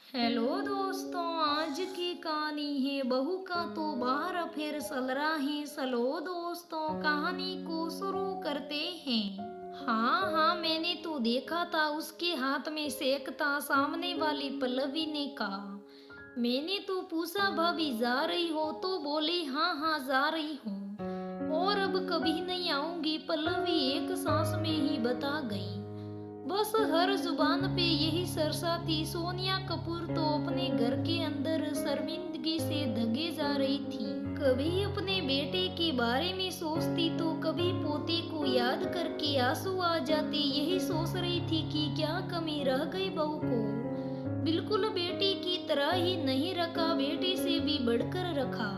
Hello दोस्तों, आज की कहानी है बहू का तो बाहर फिर सल रहा है। चलो दोस्तों, कहानी को शुरू करते हैं। हाँ हाँ, मैंने तो देखा था, उसके हाथ में सेक था। सामने वाली पल्लवी ने कहा। मैंने तो पूछा, भाभी जा रही हो? तो बोली हाँ हाँ जा रही हूँ और अब कभी नहीं आऊंगी। पल्लवी एक सांस में ही बता गई। बस हर जुबान पे यही सरसा थी। सोनिया कपूर तो अपने घर के अंदर शर्मिंदगी से दगे जा रही थी। कभी अपने बेटे के बारे में सोचती तो कभी पोते को याद करके आंसू आ जाते। यही सोच रही थी कि क्या कमी रह गई बहू को। बिल्कुल बेटी की तरह ही नहीं रखा, बेटी से भी बढ़कर रखा।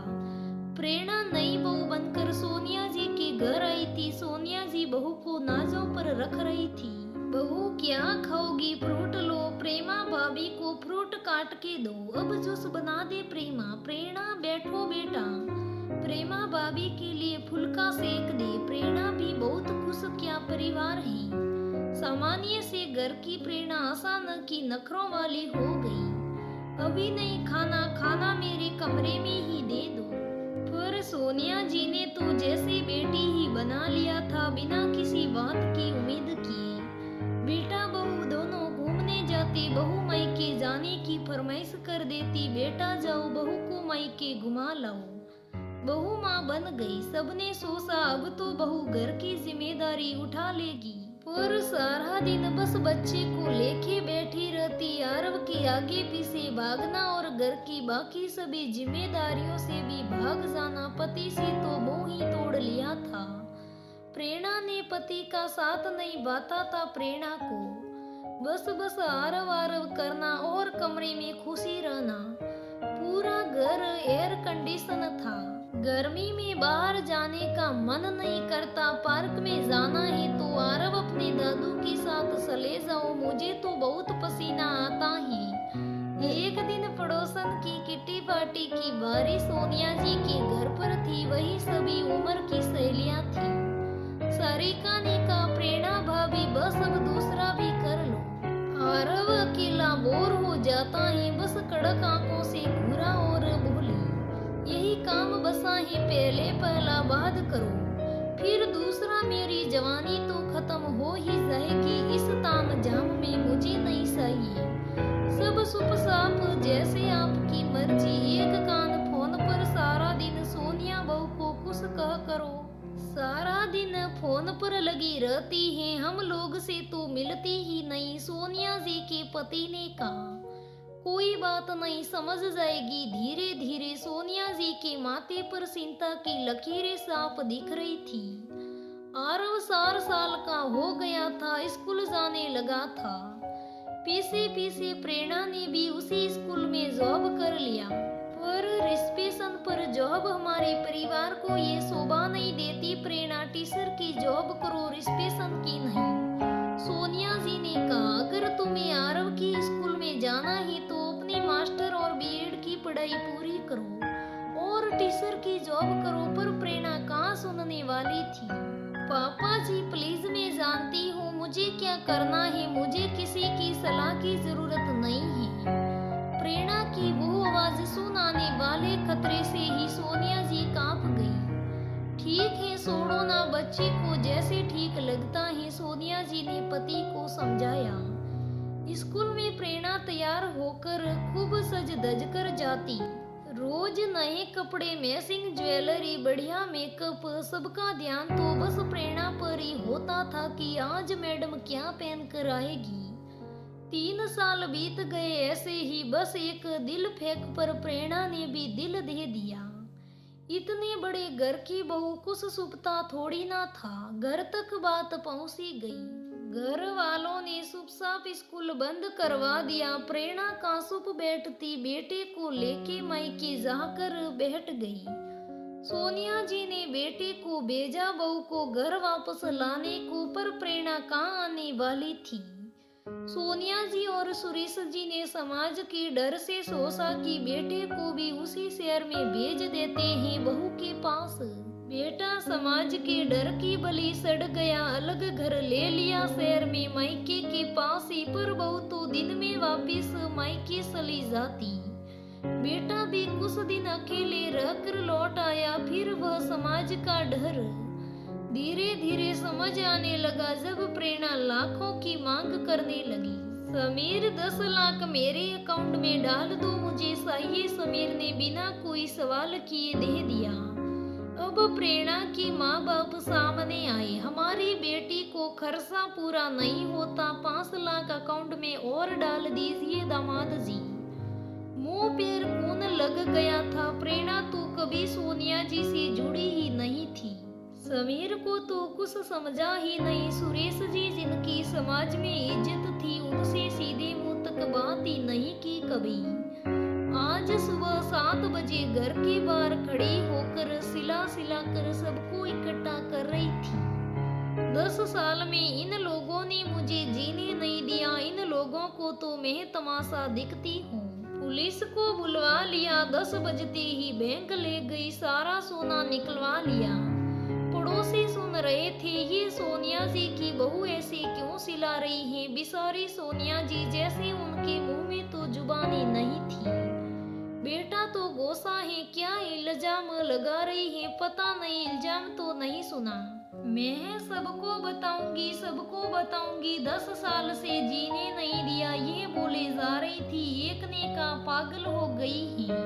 प्रेरणा नई बहू बनकर सोनिया जी के घर आई थी। सोनिया जी बहू को नाजों पर रख रही थी। बहू क्या खाओगी? फ्रूट लो। प्रेमा भाभी को फ्रूट काट के दो। अब जूस बना दे प्रेमा। प्रेरणा बैठो बेटा। प्रेमा भाभी के लिए फुल्का सेक दे। प्रेरणा भी बहुत खुश। क्या परिवार है। सामान्य से घर की प्रेरणा आसान की नखरों वाली हो गई। अभी नहीं खाना, खाना मेरे कमरे में ही दे दो। पर सोनिया जी ने तो जैसे बेटी ही बना लिया था, बिना किसी बात की उम्मीद किए। बेटा बहू दोनों घूमने जाते। बहू मायके जाने की फरमाइश कर देती। बेटा जाओ, बहू को मायके घुमा लाओ। बहू माँ बन गई। सबने सोचा अब तो बहू घर की जिम्मेदारी उठा लेगी। पर सारा दिन बस बच्चे को लेके बैठी रहती। आरव के आगे पीछे भागना और घर की बाकी सभी जिम्मेदारियों से भी भाग जाना। पति से तो मुंह ही तोड़ लिया था। प्रेरणा ने पति का साथ नहीं बाता था। प्रेरणा को बस बस आरव आरव करना और कमरे में खुशी रहना। पूरा घर एयर कंडीशन था। गर्मी में बाहर जाने का मन नहीं करता। पार्क में जाना है तो आरव अपने दादू के साथ चले जाओ, मुझे तो बहुत पसीना आता है। एक दिन पड़ोसन की किट्टी पार्टी की बारी सोनिया जी के घर पर थी। वही सभी उम्र की सहेलियां थी। सारिका ने कहा, प्रेरणा भाभी बस अब दूसरा भी कर लो। आरव अकेला बोर हो जाता है। बस कड़क आंखों से घूरा और बोली, यही काम बसा है। पहले पहला बाद करो, फिर दूसरा। मेरी जवानी तो खत्म हो ही जाएगी। इस ताम झाम में मुझे नहीं चाहिए। सब सुप साप जैसे आपकी मर्जी। एक कान फोन पर सारा दिन सोनिया बहू को कुछ कह करो। सारा दिन फोन पर लगी रहती है, हम लोग से तो मिलती ही नहीं। सोनिया जी के पति ने कहा, कोई बात नहीं, समझ जाएगी धीरे धीरे। सोनिया जी के माथे पर चिंता की लकीरें साफ दिख रही थी। आरव 4 साल का हो गया था, स्कूल जाने लगा था। पीछे पीछे प्रेरणा ने भी उसी स्कूल में जॉब कर लिया। पर रिसेप्शन पर जॉब हमारे परिवार को ये शोभा नहीं देती। प्रेरणा टीचर की जॉब करो, रिसेप्शन की नहीं। सोनिया जी ने कहा, अगर तुम्हें आरव की स्कूल में जाना है तो अपने मास्टर और बीएड की पढ़ाई पूरी करो और टीचर की जॉब करो। पर प्रेरणा कहाँ सुनने वाली थी। पापा जी प्लीज, मैं जानती हूँ मुझे क्या करना है। मुझे किसी की सलाह की जरूरत नहीं है। प्रेरणा की वो आवाज सुनाने वाले खतरे से ही सोनिया जी कांप गई। ठीक है, छोड़ो ना, बच्चे को जैसे ठीक लगता है। सोनिया जी ने पति को समझाया। स्कूल में प्रेरणा तैयार होकर खूब सज धज कर जाती। रोज नए कपड़े, मैचिंग ज्वेलरी, बढ़िया मेकअप। सबका ध्यान तो बस प्रेरणा पर ही होता था कि आज मैडम क्या पहन कर आएगी। 3 साल बीत गए ऐसे ही। बस एक दिल फेंक पर प्रेरणा ने भी दिल दे दिया। इतने बड़े घर की बहू कुछ सुपता थोड़ी ना था। घर तक बात पहुंची गई। घर वालों ने चुपचाप स्कूल बंद करवा दिया। प्रेरणा का चुप बैठती बेटे को लेके मायके जाकर बैठ गई। सोनिया जी ने बेटे को भेजा बहू को घर वापस लाने को, पर प्रेरणा कहाँ आने वाली थी। सोनिया जी और सुरेश जी ने समाज के डर से सोचा कि बेटे को भी उसी शहर में भेज देते हैं बहू के पास। बेटा समाज के डर की बलि सड़ गया, अलग घर ले लिया शहर में मायके के पास ही, पर बहू तो दिन में वापिस मायके चली जाती। बेटा भी कुछ दिन अकेले रहकर लौट आया, फिर वह समाज का डर धीरे धीरे समझ आने लगा। जब प्रेरणा लाखों की मांग करने लगी, समीर 10 लाख मेरे अकाउंट में डाल दो, मुझे चाहिए, समीर ने बिना कोई सवाल किए दे दिया। अब प्रेरणा की माँ बाप सामने आए, हमारी बेटी को खर्चा पूरा नहीं होता, 5 लाख अकाउंट में और डाल दीजिए दामाद जी। मुंह पैर खून लग गया था। प्रेरणा तो कभी सोनिया जी से जुड़ी ही नहीं थी। समीर को तो कुछ समझा ही नहीं। सुरेश जी जिनकी समाज में इज्जत थी, उनसे सीधे मुंह तक बात ही नहीं की कभी। आज सुबह 7 बजे घर के बाहर खड़ी होकर सिला सिला कर सबको इकट्ठा कर रही थी। 10 साल में इन लोगों ने मुझे जीने नहीं दिया, इन लोगों को तो मैं तमाशा दिखती हूँ। पुलिस को बुलवा लिया, 10 बजते ही बैंक ले गई, सारा सोना निकलवा लिया। पड़ोसी सुन रहे थे, ये सोनिया जी की बहू ऐसे क्यों सिला रही है। बेचारी सोनिया जी जैसे उनके मुंह में तो जुबानी नहीं थी। बेटा तो गोसा है, क्या इल्जाम लगा रही है, पता नहीं, इल्जाम तो नहीं सुना। मैं सबको बताऊंगी, सबको बताऊंगी, 10 साल से जीने नहीं दिया, ये बोले जा रही थी। एक ने कहा पागल हो गई है,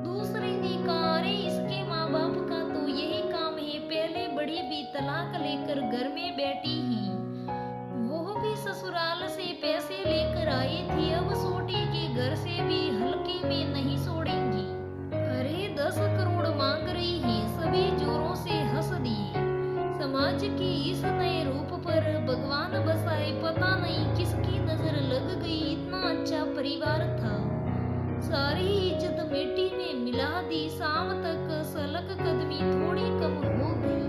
दूसरे ने कहा अरे इसके माँ बाप का तो यही काम है, पहले बड़ी भी तलाक लेकर घर में बैठी है, वो भी ससुराल से पैसे लेकर आई थी, अब छोटी के घर से भी हल्के में नहीं छोड़ेंगी। अरे 10 करोड़ मांग रही है, सभी जोरों से हंस दिए। समाज की इस नए रूप पर भगवान बसाए, पता नहीं किसकी नजर लग गई, इतना अच्छा परिवार था, सारी इज्जत मिट्टी में मिला दी। शाम तक सलक कदमी थोड़ी कम हो गई।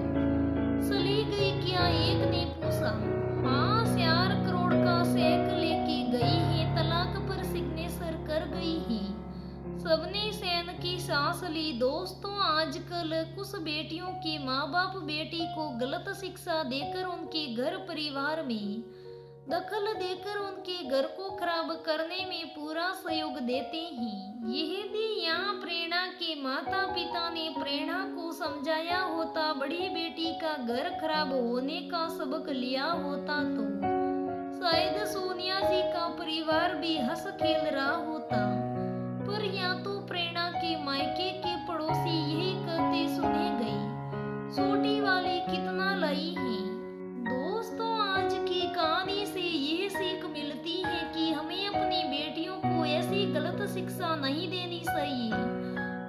चली गई क्या, एक ने पूछा। हाँ 4 करोड़ का चेक लेके गई है, तलाक पर सिग्नेचर कर गई है। सबने सैन की सांस ली। दोस्तों, आजकल कुछ बेटियों के माँ बाप बेटी को गलत शिक्षा देकर उनके घर परिवार में दखल देकर उनके घर को खराब करने में पूरा सहयोग देते हैं। यह भी यहाँ प्रेरणा के माता पिता ने प्रेरणा को समझाया होता, बड़ी बेटी का घर खराब होने का सबक लिया होता तो शायद सोनिया जी का परिवार भी हंस खेल रहा होता। पर यहाँ तो प्रेरणा के मायके के पड़ोसी यही कहते सुने गए, छोटी वाली कितना लाई है। दोस्तों, आज की कहानी से यह सीख मिलती है कि हमें अपनी बेटियों को ऐसी गलत शिक्षा नहीं देनी चाहिए।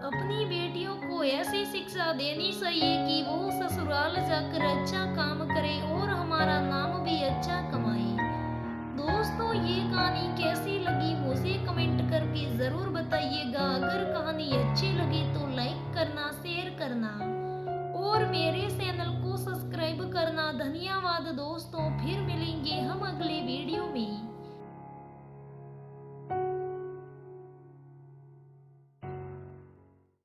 अपनी बेटियों को ऐसी शिक्षा देनी चाहिए कि वो ससुराल जाकर अच्छा काम करे और हमारा नाम भी अच्छा कमाए। दोस्तों, ये कहानी कैसी लगी मुझे कमेंट करके जरूर बताइएगा। अगर कहानी अच्छी लगी तो लाइक करना, शेयर करना और मेरे चैनल को सब्सक्राइब करना। धन्यवाद दोस्तों, फिर मिलेंगे हम अगले वीडियो में।